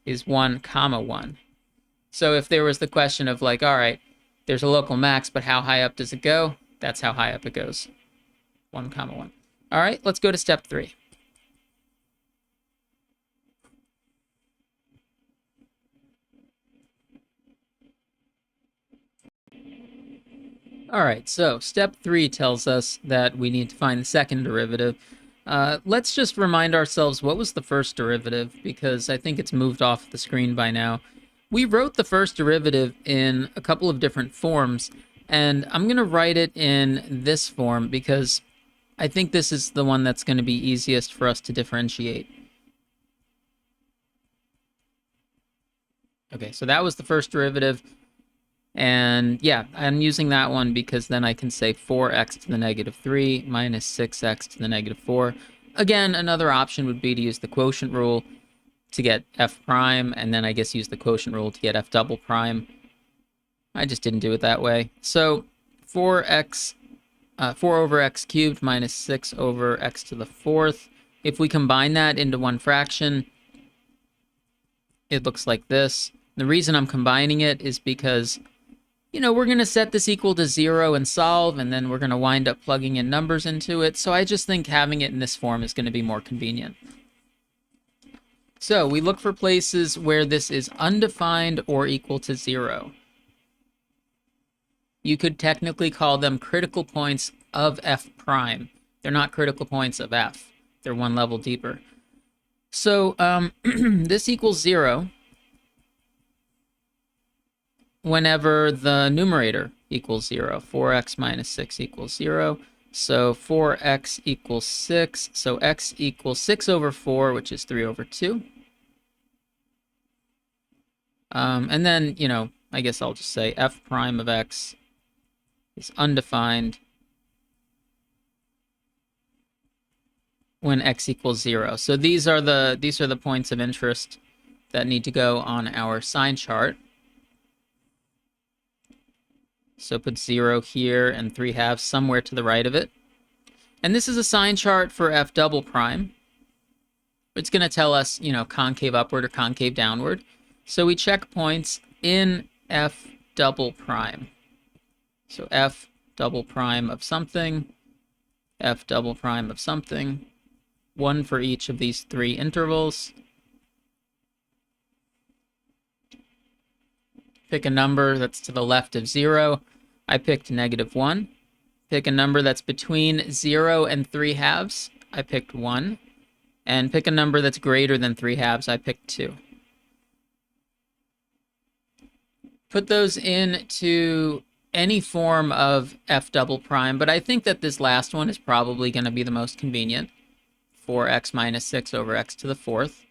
[SPEAKER 1] is 1, 1. So if there was the question of like, all right, there's a local max, but how high up does it go? That's how high up it goes. 1, 1. All right, let's go to step 3. All right, so step 3 tells us that we need to find the second derivative. Let's just remind ourselves what was the first derivative, because I think it's moved off the screen by now. We wrote the first derivative in a couple of different forms, and I'm going to write it in this form because I think this is the one that's going to be easiest for us to differentiate. Okay, so that was the first derivative. And yeah, I'm using that one because then I can say 4x to the negative 3 minus 6x to the negative 4. Again, another option would be to use the quotient rule to get f prime, and then I guess use the quotient rule to get f double prime. I just didn't do it that way. So 4 over x cubed minus 6 over x to the 4th. If we combine that into one fraction, it looks like this. The reason I'm combining it is because we're going to set this equal to 0 and solve, and then we're going to wind up plugging in numbers into it. So I just think having it in this form is going to be more convenient. So we look for places where this is undefined or equal to 0. You could technically call them critical points of f prime. They're not critical points of f. They're one level deeper. So this equals 0 whenever the numerator equals 0. 4x minus 6 equals 0. So 4x equals 6. So x equals 6 over 4, which is 3 over 2. And then, I guess I'll just say f prime of x is undefined when x equals 0. So these are the points of interest that need to go on our sign chart. So put 0 here and 3/2 somewhere to the right of it. And this is a sign chart for f double prime. It's going to tell us, concave upward or concave downward. So we check points in f double prime. So f double prime of something, f double prime of something, one for each of these 3 intervals. Pick a number that's to the left of 0. I picked negative 1. Pick a number that's between 0 and 3/2. I picked 1. And pick a number that's greater than 3/2. I picked 2. Put those into any form of f double prime, but I think that this last one is probably going to be the most convenient. 4x minus 6 over x to the 4th.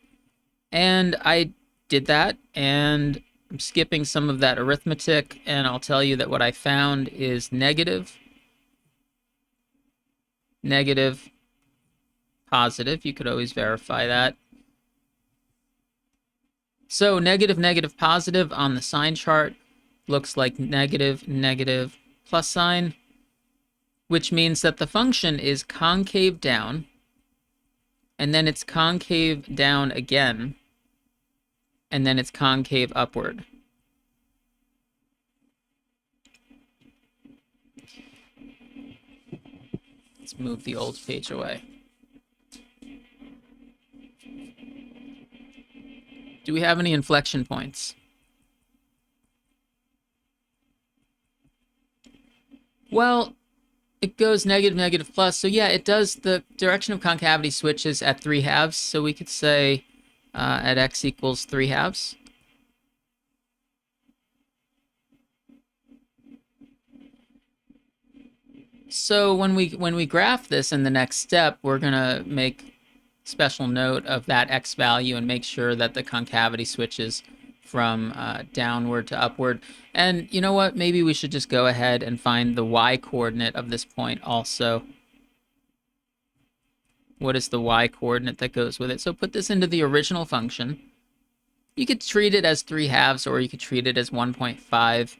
[SPEAKER 1] And I did that, and I'm skipping some of that arithmetic, and I'll tell you that what I found is negative, positive. You could always verify that. So negative, positive on the sign chart looks like negative, plus sign, which means that the function is concave down, and then it's concave down again, and then it's concave upward. Let's move the old page away. Do we have any inflection points? Well, it goes negative, plus. So yeah, it does. The direction of concavity switches at 3/2. So we could say at x equals 3/2. So when we graph this in the next step, we're gonna make special note of that x value and make sure that the concavity switches from downward to upward. And you know what? Maybe we should just go ahead and find the y coordinate of this point also. What is the y coordinate that goes with it? So put this into the original function. You could treat it as 3/2, or you could treat it as 1.5.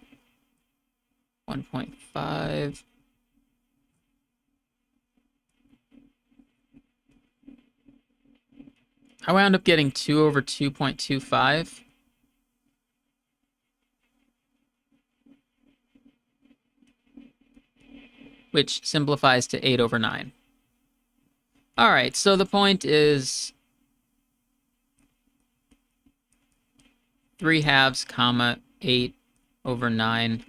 [SPEAKER 1] 1.5. I wound up getting 2 over 2.25. Which simplifies to 8 over 9. All right, so the point is 3/2, comma, 8 over 9.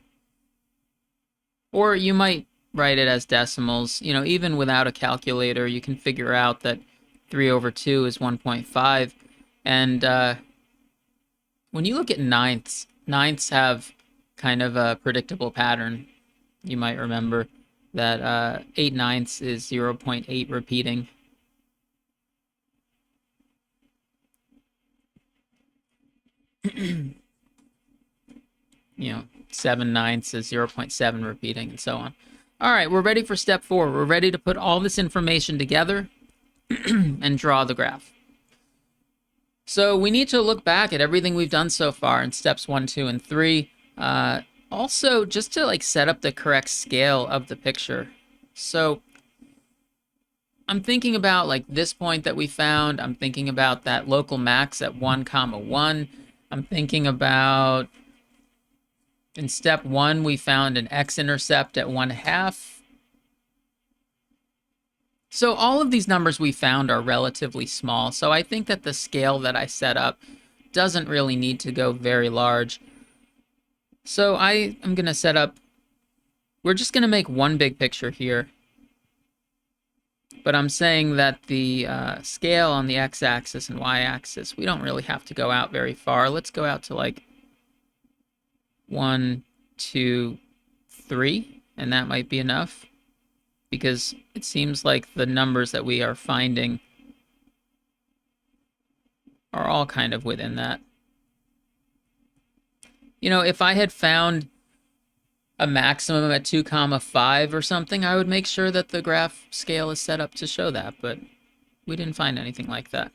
[SPEAKER 1] Or you might write it as decimals. You know, even without a calculator, you can figure out that 3 over 2 is 1.5. And when you look at ninths, ninths have kind of a predictable pattern. You might remember that 8 ninths is 0.8 repeating. You know, 7 ninths is 0.7 repeating, and so on. All right, we're ready for step 4. We're ready to put all this information together and draw the graph. So we need to look back at everything we've done so far in steps 1, 2, and 3. Also, just to like set up the correct scale of the picture. So I'm thinking about like this point that we found. I'm thinking about that local max at 1, 1. I'm thinking about in step 1, we found an x-intercept at 1/2. So all of these numbers we found are relatively small. So I think that the scale that I set up doesn't really need to go very large. So I am going to set up, we're just going to make one big picture here. But I'm saying that the scale on the x-axis and y-axis, we don't really have to go out very far. Let's go out to like 1, 2, 3, and that might be enough, because it seems like the numbers that we are finding are all kind of within that. You know, if I had found a maximum at 2, 5 or something, I would make sure that the graph scale is set up to show that, but we didn't find anything like that.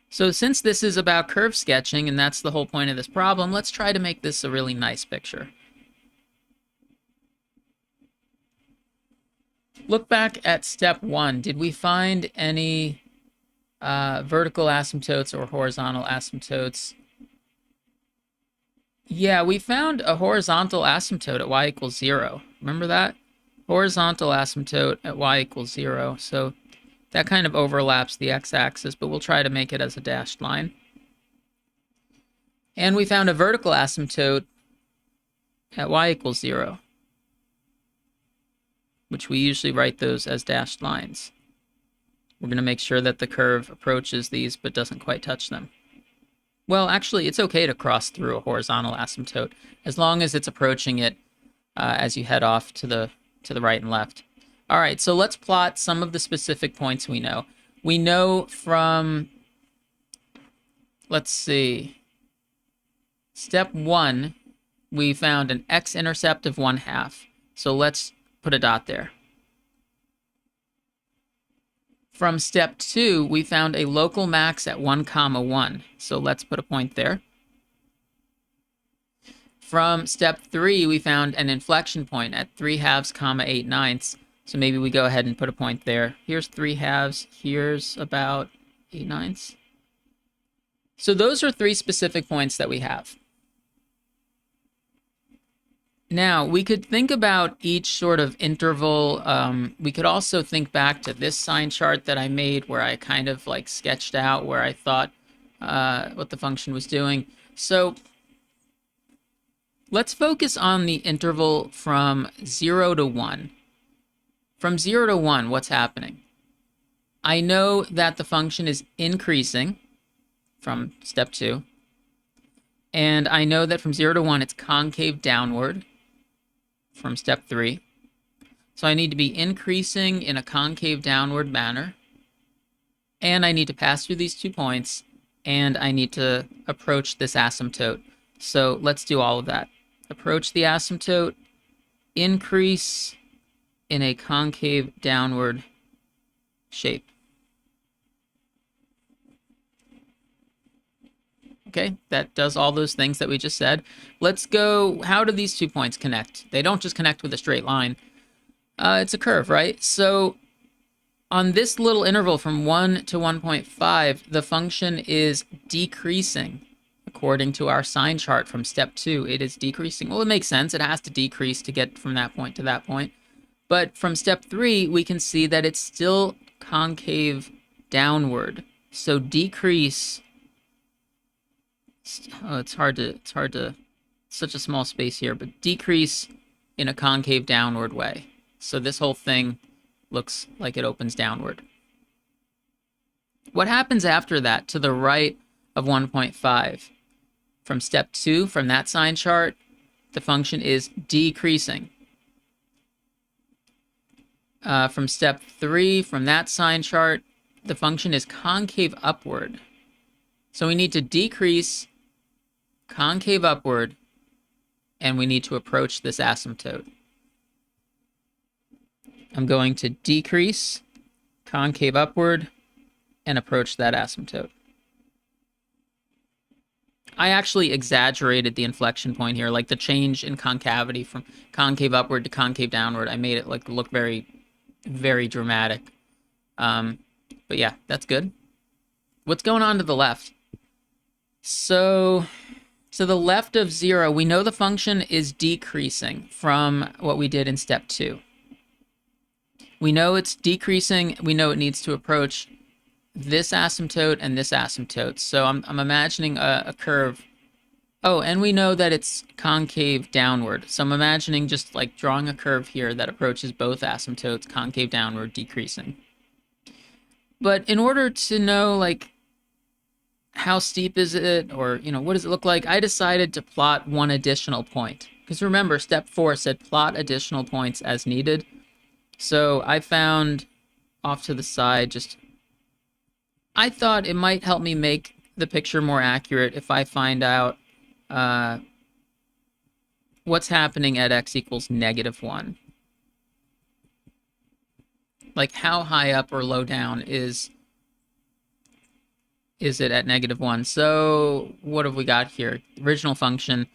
[SPEAKER 1] So since this is about curve sketching, and that's the whole point of this problem, let's try to make this a really nice picture. Look back at step 1. Did we find any vertical asymptotes or horizontal asymptotes? Yeah, we found a horizontal asymptote at y equals 0. Remember that? Horizontal asymptote at y equals 0. So that kind of overlaps the x-axis, but we'll try to make it as a dashed line. And we found a vertical asymptote at y equals 0, which we usually write those as dashed lines. We're going to make sure that the curve approaches these but doesn't quite touch them. Well, actually, it's okay to cross through a horizontal asymptote as long as it's approaching it as you head off to the right and left. All right, so let's plot some of the specific points we know. We know from, let's see, step 1, we found an x-intercept of 1/2. So let's put a dot there. From step 2, we found a local max at 1, 1. So let's put a point there. From step 3, we found an inflection point at 3/2, 8 ninths. So maybe we go ahead and put a point there. Here's 3/2, here's about 8 ninths. So those are 3 specific points that we have. Now, we could think about each sort of interval. We could also think back to this sign chart that I made where I kind of like sketched out where I thought what the function was doing. So let's focus on the interval from 0 to 1. From 0 to 1, what's happening? I know that the function is increasing from step 2. And I know that from 0 to 1, it's concave downward from step 3. So I need to be increasing in a concave downward manner. And I need to pass through these 2 points. And I need to approach this asymptote. So let's do all of that. Approach the asymptote, increase in a concave downward shape. Okay, that does all those things that we just said. Let's go, how do these 2 points connect? They don't just connect with a straight line. It's a curve, right? So on this little interval from 1 to 1.5, the function is decreasing. According to our sign chart from step 2, it is decreasing. Well, it makes sense. It has to decrease to get from that point to that point. But from step 3, we can see that it's still concave downward. So decrease. Oh, it's hard to, such a small space here, but decrease in a concave downward way. So this whole thing looks like it opens downward. What happens after that to the right of 1.5? From step 2, from that sign chart, the function is decreasing. From step 3, from that sign chart, the function is concave upward. So we need to decrease concave upward, and we need to approach this asymptote. I'm going to decrease concave upward and approach that asymptote. I actually exaggerated the inflection point here, like the change in concavity from concave upward to concave downward. I made it like look very, very dramatic. But yeah, that's good. What's going on to the left? So to the left of 0, we know the function is decreasing from what we did in step 2. We know it's decreasing. We know it needs to approach this asymptote and this asymptote. So I'm imagining a curve. Oh, and we know that it's concave downward. So I'm imagining just like drawing a curve here that approaches both asymptotes, concave downward, decreasing. But in order to know like how steep is it, or what does it look like, I decided to plot one additional point. Because remember, step 4 said plot additional points as needed. So I found off to the side, I thought it might help me make the picture more accurate if I find out what's happening at x equals -1. Like how high up or low down is it at -1? So what have we got here? Original function,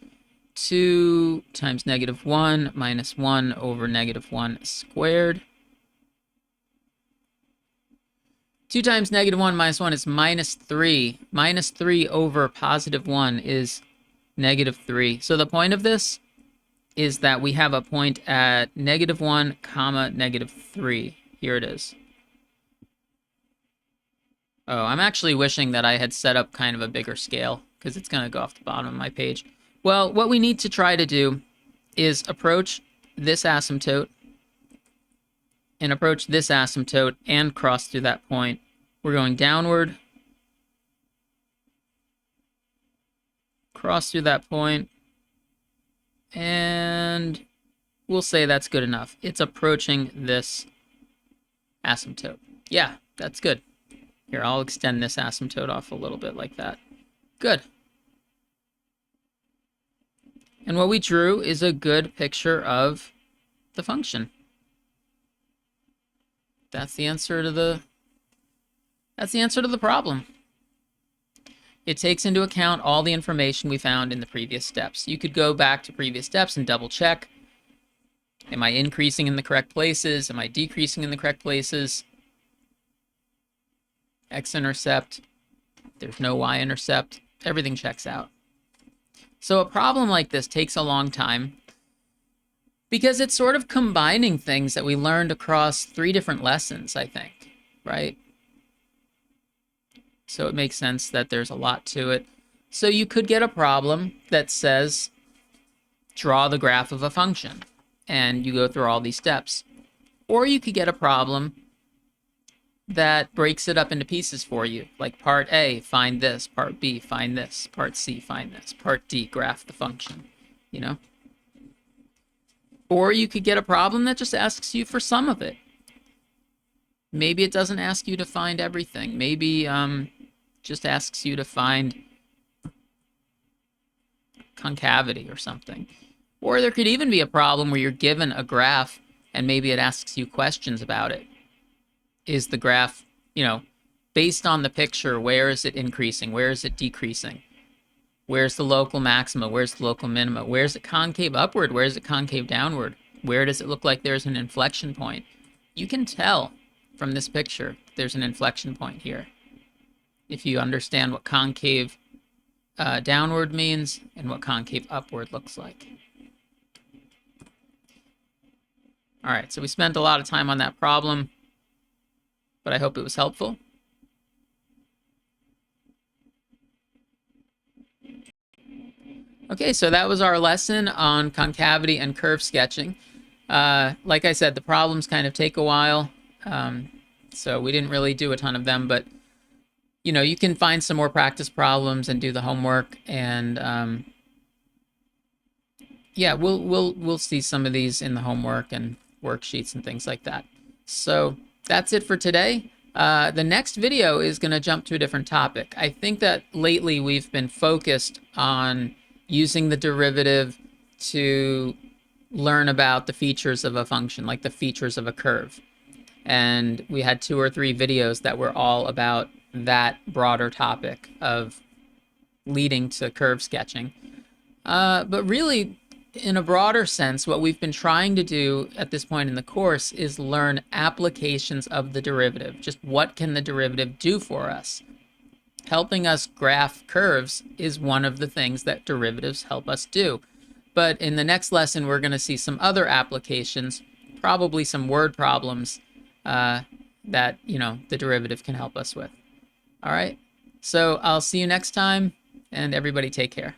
[SPEAKER 1] 2 times -1 minus 1 over -1 squared. 2 times -1 minus 1 is -3. -3 over +1 is -3. So the point of this is that we have a point at -1, -3. Here it is. Oh, I'm actually wishing that I had set up kind of a bigger scale, because it's going to go off the bottom of my page. Well, what we need to try to do is approach this asymptote and approach this asymptote and cross through that point. We're going downward, cross through that point, and we'll say that's good enough. It's approaching this asymptote. Yeah, that's good. Here, I'll extend this asymptote off a little bit like that. Good. And what we drew is a good picture of the function. That's the answer to the problem. It takes into account all the information we found in the previous steps. You could go back to previous steps and double check. Am I increasing in the correct places? Am I decreasing in the correct places? X-intercept. There's no Y-intercept. Everything checks out. So a problem like this takes a long time because it's sort of combining things that we learned across 3 different lessons, I think, right? So it makes sense that there's a lot to it. So you could get a problem that says, draw the graph of a function, and you go through all these steps. Or you could get a problem that breaks it up into pieces for you, like part A, find this, part B, find this, part C, find this, part D, graph the function, Or you could get a problem that just asks you for some of it. Maybe it doesn't ask you to find everything. Maybe just asks you to find concavity or something. Or there could even be a problem where you're given a graph and maybe it asks you questions about it. Is the graph, based on the picture, where is it increasing? Where is it decreasing? Where's the local maxima? Where's the local minima? Where's it concave upward? Where is it concave downward? Where does it look like there's an inflection point? You can tell from this picture there's an inflection point here if you understand what concave downward means and what concave upward looks like. All right, so we spent a lot of time on that problem, but I hope it was helpful. Okay, so that was our lesson on concavity and curve sketching. Like I said, the problems kind of take a while, so we didn't really do a ton of them, but you can find some more practice problems and do the homework, and yeah, we'll see some of these in the homework and worksheets and things like that. So that's it for today. The next video is going to jump to a different topic. I think that lately we've been focused on using the derivative to learn about the features of a function, like the features of a curve. And we had 2 or 3 videos that were all about that broader topic of leading to curve sketching. But really, in a broader sense, what we've been trying to do at this point in the course is learn applications of the derivative. Just what can the derivative do for us? Helping us graph curves is one of the things that derivatives help us do. But in the next lesson, we're going to see some other applications, probably some word problems that, the derivative can help us with. All right. So I'll see you next time, and everybody take care.